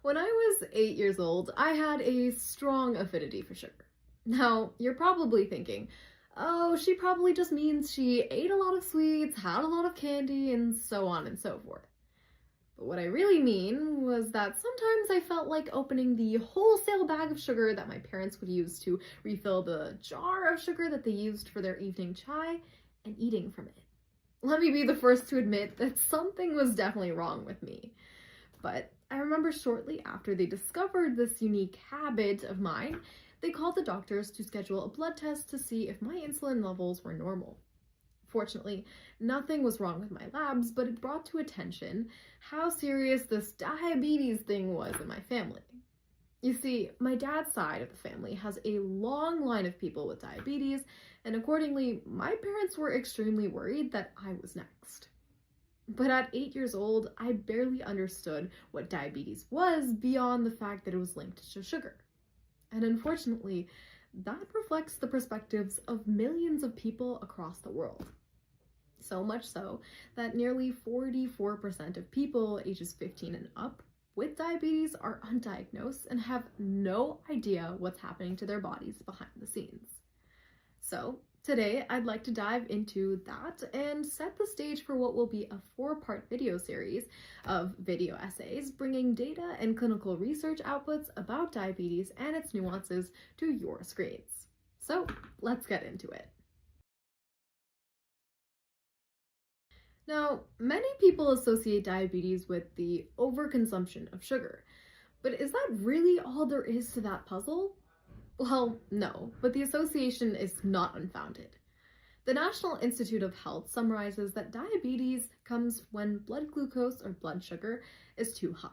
When I was 8 years old, I had a strong affinity for sugar. Now, you're probably thinking, oh, she probably just means she ate a lot of sweets, had a lot of candy, and so on and so forth. But what I really mean was that sometimes I felt like opening the wholesale bag of sugar that my parents would use to refill the jar of sugar that they used for their evening chai and eating from it. Let me be the first to admit that something was definitely wrong with me. But I remember shortly after they discovered this unique habit of mine, they called the doctors to schedule a blood test to see if my insulin levels were normal. Fortunately, nothing was wrong with my labs, but it brought to attention how serious this diabetes thing was in my family. You see, my dad's side of the family has a long line of people with diabetes, and accordingly, my parents were extremely worried that I was next. But at 8 years old, I barely understood what diabetes was beyond the fact that it was linked to sugar. And unfortunately, that reflects the perspectives of millions of people across the world. So much so that nearly 44% of people ages 15 and up with diabetes are undiagnosed and have no idea what's happening to their bodies behind the scenes. So today, I'd like to dive into that and set the stage for what will be a 4-part video series of video essays bringing data and clinical research outputs about diabetes and its nuances to your screens. So let's get into it. Now, many people associate diabetes with the overconsumption of sugar, but is that really all there is to that puzzle? Well, no, but the association is not unfounded. The National Institute of Health summarizes that diabetes comes when blood glucose or blood sugar is too high.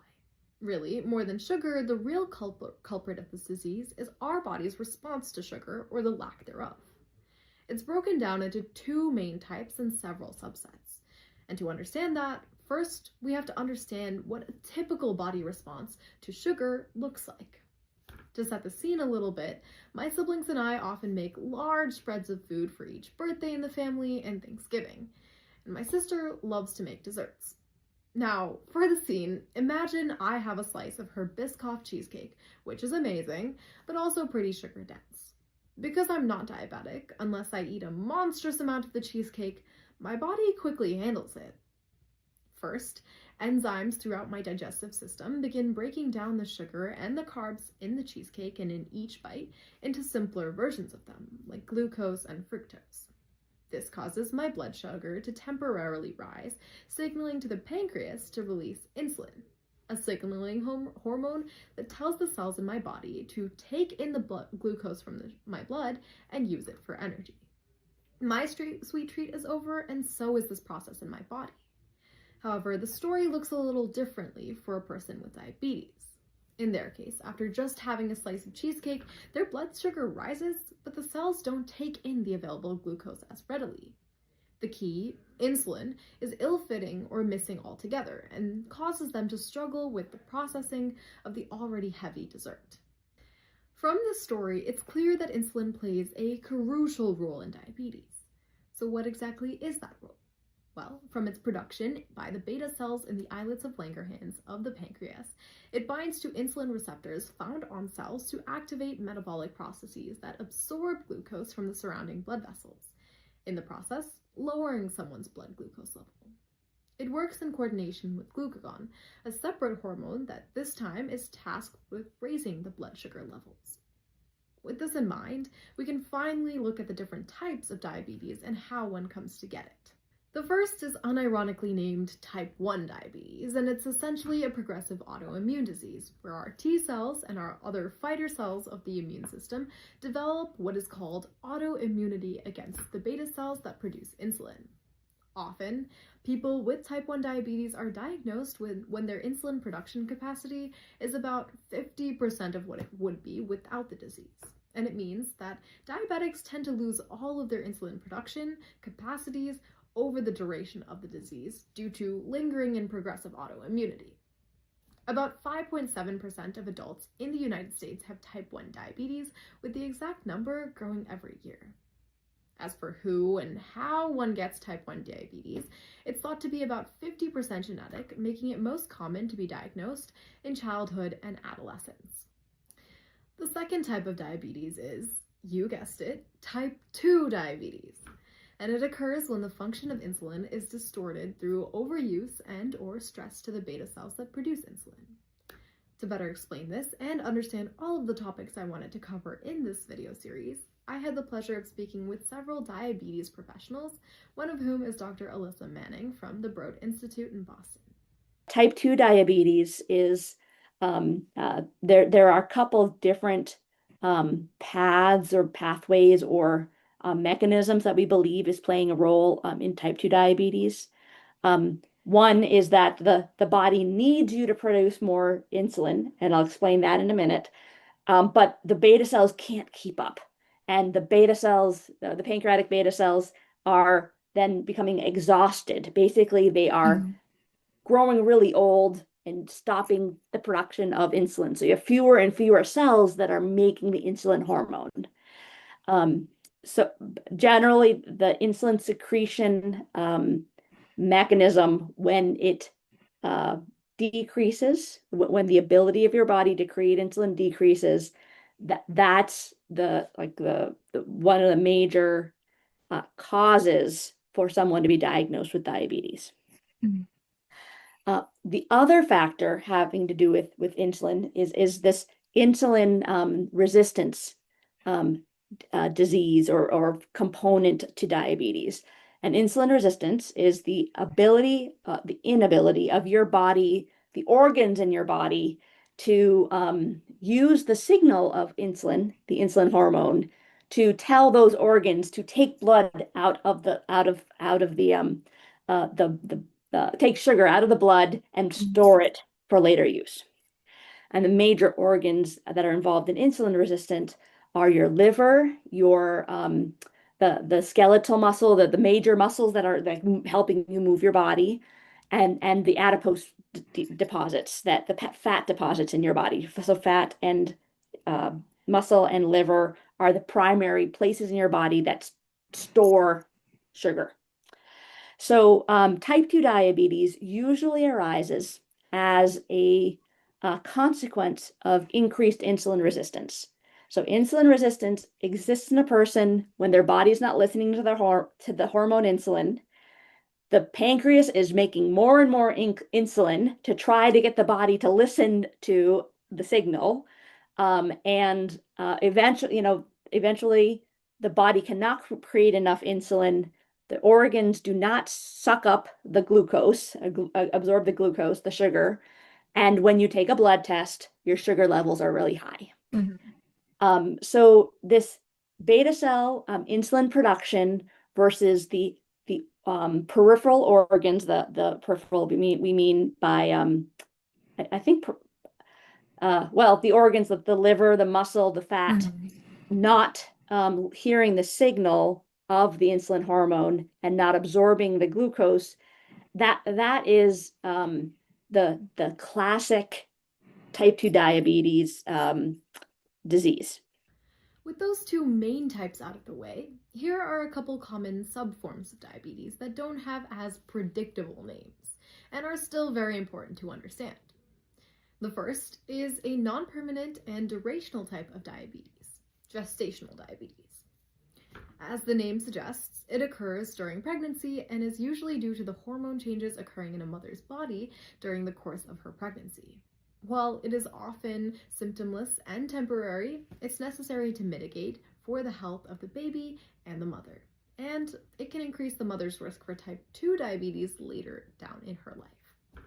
Really, more than sugar, the real culprit of this disease is our body's response to sugar or the lack thereof. It's broken down into 2 main types and several subsets. And to understand that, first we have to understand what a typical body response to sugar looks like. To set the scene a little bit, my siblings and I often make large spreads of food for each birthday in the family and Thanksgiving, and my sister loves to make desserts. Now, for the scene, imagine I have a slice of her Biscoff cheesecake, which is amazing, but also pretty sugar dense. Because I'm not diabetic, unless I eat a monstrous amount of the cheesecake, my body quickly handles it. First, enzymes throughout my digestive system begin breaking down the sugar and the carbs in the cheesecake and in each bite into simpler versions of them, like glucose and fructose. This causes my blood sugar to temporarily rise, signaling to the pancreas to release insulin, a signaling hormone that tells the cells in my body to take in the glucose from my blood and use it for energy. My sweet treat is over, and so is this process in my body. However, the story looks a little differently for a person with diabetes. In their case, after just having a slice of cheesecake, their blood sugar rises, but the cells don't take in the available glucose as readily. The key, insulin, is ill-fitting or missing altogether and causes them to struggle with the processing of the already heavy dessert. From this story, it's clear that insulin plays a crucial role in diabetes. So what exactly is that role? Well, from its production by the beta cells in the islets of Langerhans of the pancreas, it binds to insulin receptors found on cells to activate metabolic processes that absorb glucose from the surrounding blood vessels, in the process, lowering someone's blood glucose level. It works in coordination with glucagon, a separate hormone that this time is tasked with raising the blood sugar levels. With this in mind, we can finally look at the different types of diabetes and how one comes to get it. The first is unironically named type 1 diabetes, and it's essentially a progressive autoimmune disease where our T cells and our other fighter cells of the immune system develop what is called autoimmunity against the beta cells that produce insulin. Often, people with type 1 diabetes are diagnosed when their insulin production capacity is about 50% of what it would be without the disease. And it means that diabetics tend to lose all of their insulin production capacities over the duration of the disease due to lingering and progressive autoimmunity. About 5.7% of adults in the United States have type 1 diabetes, with the exact number growing every year. As for who and how one gets type 1 diabetes, it's thought to be about 50% genetic, making it most common to be diagnosed in childhood and adolescence. The second type of diabetes is, you guessed it, type 2 diabetes. And it occurs when the function of insulin is distorted through overuse and or stress to the beta cells that produce insulin. To better explain this and understand all of the topics I wanted to cover in this video series, I had the pleasure of speaking with several diabetes professionals, one of whom is Dr. Alyssa Manning from the Broad Institute in Boston. Type 2 diabetes is, there are a couple of different paths or pathways or mechanisms that we believe is playing a role in type 2 diabetes. One is that the body needs you to produce more insulin, and I'll explain that in a minute, but the beta cells can't keep up. And the beta cells, the pancreatic beta cells, are then becoming exhausted. Basically, they are growing really old and stopping the production of insulin. So you have fewer and fewer cells that are making the insulin hormone. So generally, the insulin secretion mechanism, when it decreases, when the ability of your body to create insulin decreases, that's one of the major causes for someone to be diagnosed with diabetes. The other factor having to do with insulin is this insulin resistance disease or component to diabetes. And insulin resistance is the inability of your body, the organs in your body, to use the signal of insulin, the insulin hormone, to tell those organs to take blood take sugar out of the blood and store it for later use. And the major organs that are involved in insulin resistance are your liver, your the skeletal muscle, the major muscles that are helping you move your body, and the adipose deposits, the fat deposits in your body. So fat and muscle and liver are the primary places in your body that store sugar. So type 2 diabetes usually arises as a consequence of increased insulin resistance. So insulin resistance exists in a person when their body's not listening to the hormone insulin. The pancreas is making more and more insulin to try to get the body to listen to the signal. And eventually the body cannot create enough insulin. The organs do not suck up the glucose, absorb the glucose, the sugar. And when you take a blood test, your sugar levels are really high. So this beta cell insulin production versus the peripheral organs, the peripheral we mean by I think the organs of the liver, the muscle, the fat, not hearing the signal of the insulin hormone and not absorbing the glucose. That is the classic type 2 diabetes disease. With those two main types out of the way, here are a couple common subforms of diabetes that don't have as predictable names and are still very important to understand. The first is a non-permanent and durational type of diabetes, gestational diabetes. As the name suggests, it occurs during pregnancy and is usually due to the hormone changes occurring in a mother's body during the course of her pregnancy. While it is often symptomless and temporary, it's necessary to mitigate for the health of the baby and the mother, and it can increase the mother's risk for type 2 diabetes later down in her life.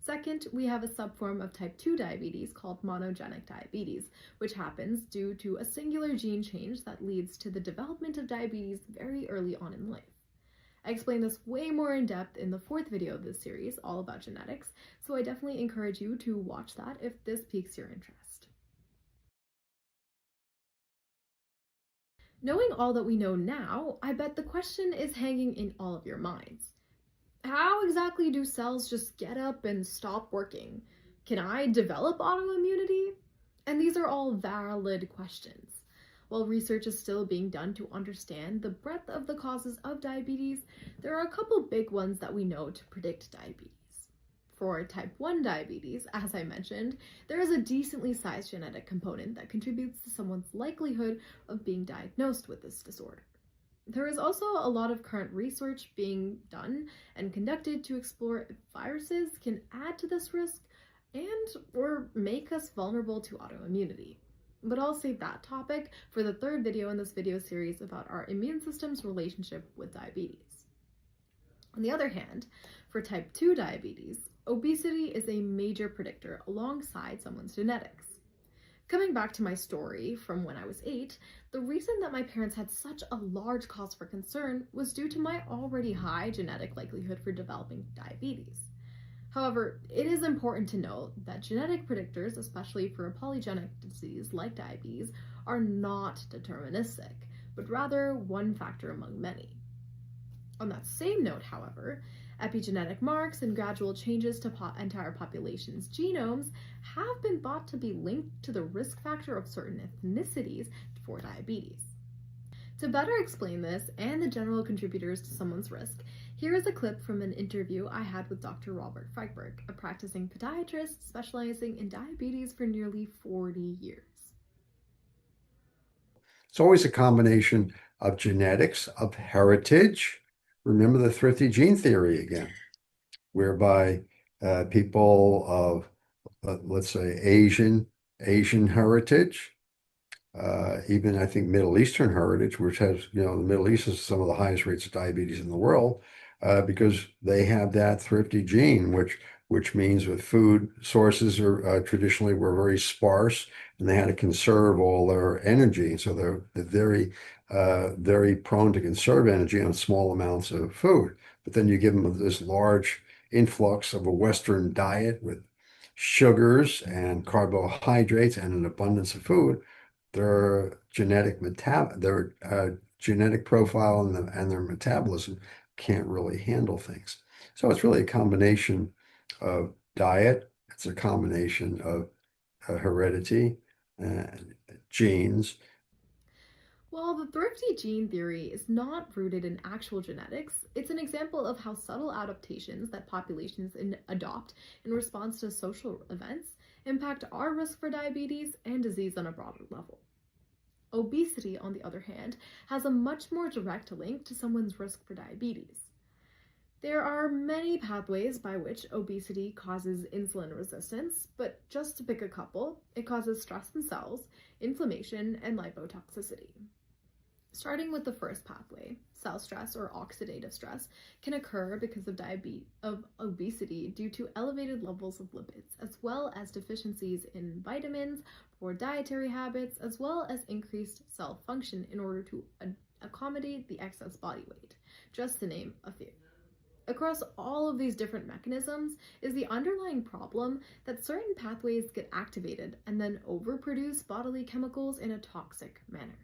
Second, we have a subform of type 2 diabetes called monogenic diabetes, which happens due to a singular gene change that leads to the development of diabetes very early on in life. I explain this way more in depth in the fourth video of this series, all about genetics, so I definitely encourage you to watch that if this piques your interest. Knowing all that we know now, I bet the question is hanging in all of your minds. How exactly do cells just get up and stop working? Can I develop autoimmunity? And these are all valid questions. While research is still being done to understand the breadth of the causes of diabetes, there are a couple big ones that we know to predict diabetes. For type 1 diabetes, as I mentioned, there is a decently sized genetic component that contributes to someone's likelihood of being diagnosed with this disorder. There is also a lot of current research being done and conducted to explore if viruses can add to this risk and or make us vulnerable to autoimmunity. But I'll save that topic for the third video in this video series about our immune system's relationship with diabetes. On the other hand, for type 2 diabetes, obesity is a major predictor alongside someone's genetics. Coming back to my story from when I was 8, the reason that my parents had such a large cause for concern was due to my already high genetic likelihood for developing diabetes. However, it is important to note that genetic predictors, especially for a polygenic disease like diabetes, are not deterministic, but rather one factor among many. On that same note, however, epigenetic marks and gradual changes to entire populations' genomes have been thought to be linked to the risk factor of certain ethnicities for diabetes. To better explain this and the general contributors to someone's risk, here is a clip from an interview I had with Dr. Robert Frykberg, a practicing podiatrist specializing in diabetes for nearly 40 years. It's always a combination of genetics, of heritage. Remember the thrifty gene theory again, whereby people of, let's say, Asian heritage, even I think Middle Eastern heritage, which has, the Middle East has some of the highest rates of diabetes in the world, because they have that thrifty gene, which means with food sources are traditionally were very sparse, and they had to conserve all their energy. So they're very prone to conserve energy on small amounts of food. But then you give them this large influx of a Western diet with sugars and carbohydrates and an abundance of food. Their genetic profile and their metabolism can't really handle things. So it's really a combination of diet. It's a combination of heredity, genes. While the thrifty gene theory is not rooted in actual genetics, it's an example of how subtle adaptations that populations adopt in response to social events impact our risk for diabetes and disease on a broader level. Obesity, on the other hand, has a much more direct link to someone's risk for diabetes. There are many pathways by which obesity causes insulin resistance, but just to pick a couple, it causes stress in cells, inflammation, and lipotoxicity. Starting with the first pathway, cell stress or oxidative stress can occur because of obesity due to elevated levels of lipids, as well as deficiencies in vitamins, poor dietary habits, as well as increased cell function in order to accommodate the excess body weight, just to name a few. Across all of these different mechanisms is the underlying problem that certain pathways get activated and then overproduce bodily chemicals in a toxic manner.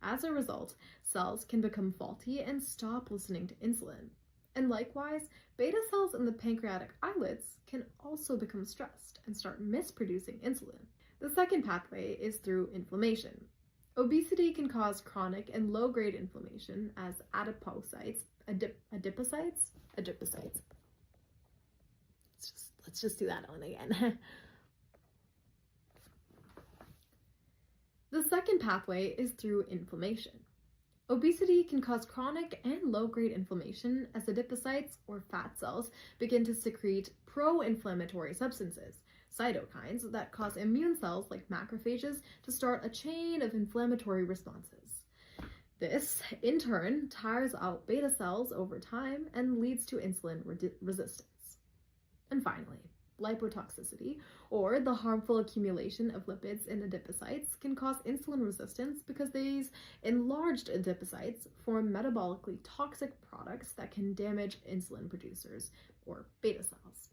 As a result, cells can become faulty and stop listening to insulin. And likewise, beta cells in the pancreatic islets can also become stressed and start misproducing insulin. The second pathway is through inflammation. Obesity can cause chronic and low-grade inflammation as adipocytes. Let's just do that one again. The second pathway is through inflammation. Obesity can cause chronic and low-grade inflammation as adipocytes or fat cells begin to secrete pro-inflammatory substances, cytokines, that cause immune cells like macrophages to start a chain of inflammatory responses. This, in turn, tires out beta cells over time and leads to insulin resistance. And finally, lipotoxicity, or the harmful accumulation of lipids in adipocytes, can cause insulin resistance because these enlarged adipocytes form metabolically toxic products that can damage insulin producers, or beta cells.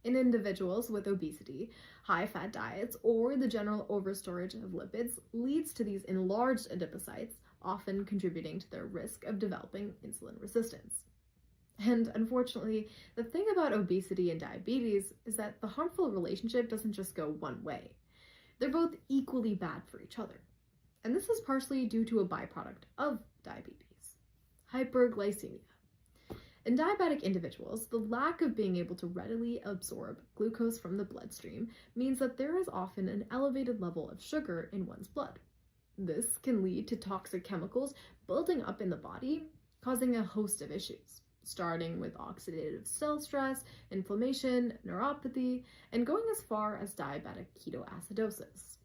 In individuals with obesity, high-fat diets, or the general overstorage of lipids leads to these enlarged adipocytes, often contributing to their risk of developing insulin resistance. And unfortunately, the thing about obesity and diabetes is that the harmful relationship doesn't just go one way. They're both equally bad for each other. And this is partially due to a byproduct of diabetes, hyperglycemia. In diabetic individuals, the lack of being able to readily absorb glucose from the bloodstream means that there is often an elevated level of sugar in one's blood. This can lead to toxic chemicals building up in the body, causing a host of issues, starting with oxidative cell stress, inflammation, neuropathy, and going as far as diabetic ketoacidosis.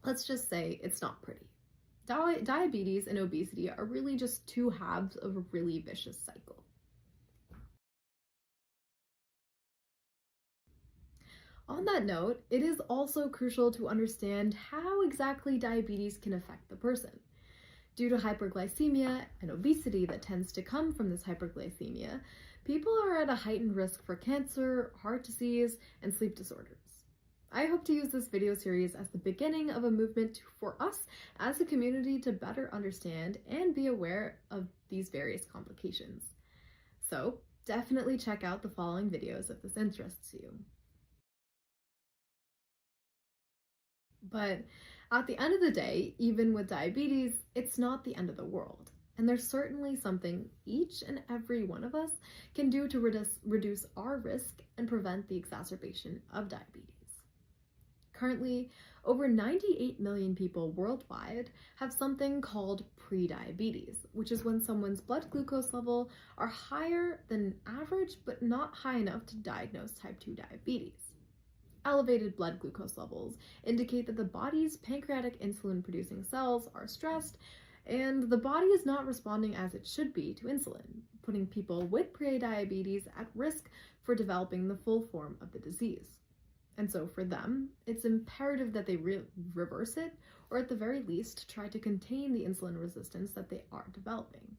Let's just say it's not pretty. Diabetes and obesity are really just two halves of a really vicious cycle. On that note, it is also crucial to understand how exactly diabetes can affect the person. Due to hyperglycemia and obesity that tends to come from this hyperglycemia, people are at a heightened risk for cancer, heart disease, and sleep disorders. I hope to use this video series as the beginning of a movement for us as a community to better understand and be aware of these various complications. So definitely check out the following videos if this interests you. But at the end of the day, even with diabetes, it's not the end of the world. And there's certainly something each and every one of us can do to reduce our risk and prevent the exacerbation of diabetes. Currently, over 98 million people worldwide have something called prediabetes, which is when someone's blood glucose level are higher than average but not high enough to diagnose type 2 diabetes. Elevated blood glucose levels indicate that the body's pancreatic insulin-producing cells are stressed and the body is not responding as it should be to insulin, putting people with prediabetes at risk for developing the full form of the disease. And so for them, it's imperative that they reverse it, or at the very least, try to contain the insulin resistance that they are developing.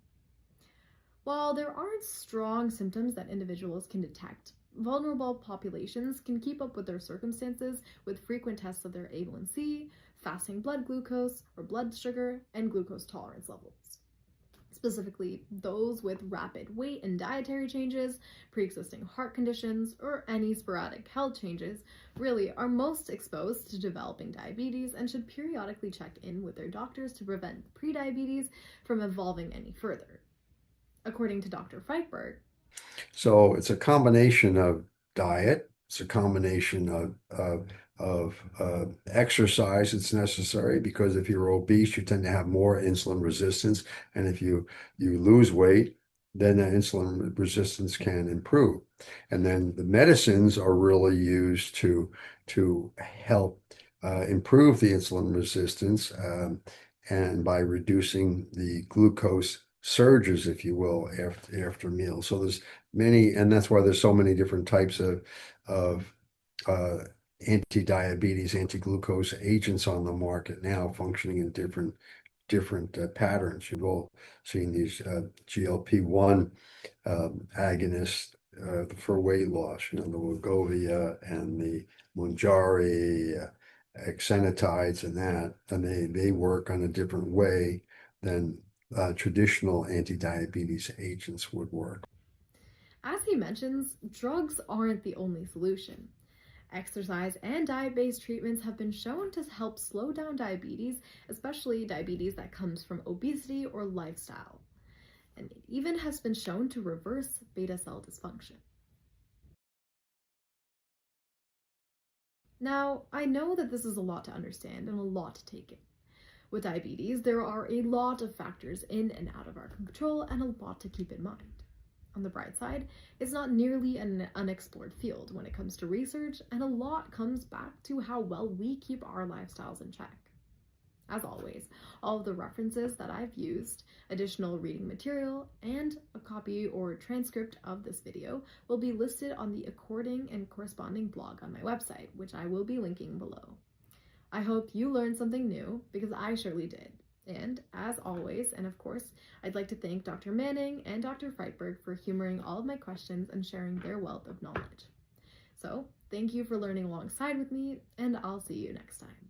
While there aren't strong symptoms that individuals can detect, vulnerable populations can keep up with their circumstances with frequent tests of their A1C, fasting blood glucose or blood sugar, and glucose tolerance levels. Specifically, those with rapid weight and dietary changes, pre-existing heart conditions, or any sporadic health changes really are most exposed to developing diabetes and should periodically check in with their doctors to prevent prediabetes from evolving any further. According to Dr. Frykberg, so it's a combination of diet, it's a combination of exercise that's necessary, because if you're obese, you tend to have more insulin resistance. And if you lose weight, then that insulin resistance can improve. And then the medicines are really used to help improve the insulin resistance, and by reducing the glucose surges, if you will, after meals. So there's many, and that's why there's so many different types of anti-diabetes, anti-glucose agents on the market now, functioning in different patterns. You've all seen these GLP-1 agonists for weight loss, the Wegovy and the Mounjaro, exenatides, and they work on a different way than traditional anti-diabetes agents would work. as he mentions, drugs aren't the only solution. Exercise and diet-based treatments have been shown to help slow down diabetes, especially diabetes that comes from obesity or lifestyle. And it even has been shown to reverse beta cell dysfunction. Now, I know that this is a lot to understand and a lot to take in. With diabetes, there are a lot of factors in and out of our control and a lot to keep in mind. On the bright side, it's not nearly an unexplored field when it comes to research, and a lot comes back to how well we keep our lifestyles in check. As always, all of the references that I've used, additional reading material, and a copy or transcript of this video will be listed on the according and corresponding blog on my website, which I will be linking below. I hope you learned something new, because I surely did. And as always, and of course, I'd like to thank Dr. Manning and Dr. Frykberg for humoring all of my questions and sharing their wealth of knowledge. So, thank you for learning alongside with me, and I'll see you next time.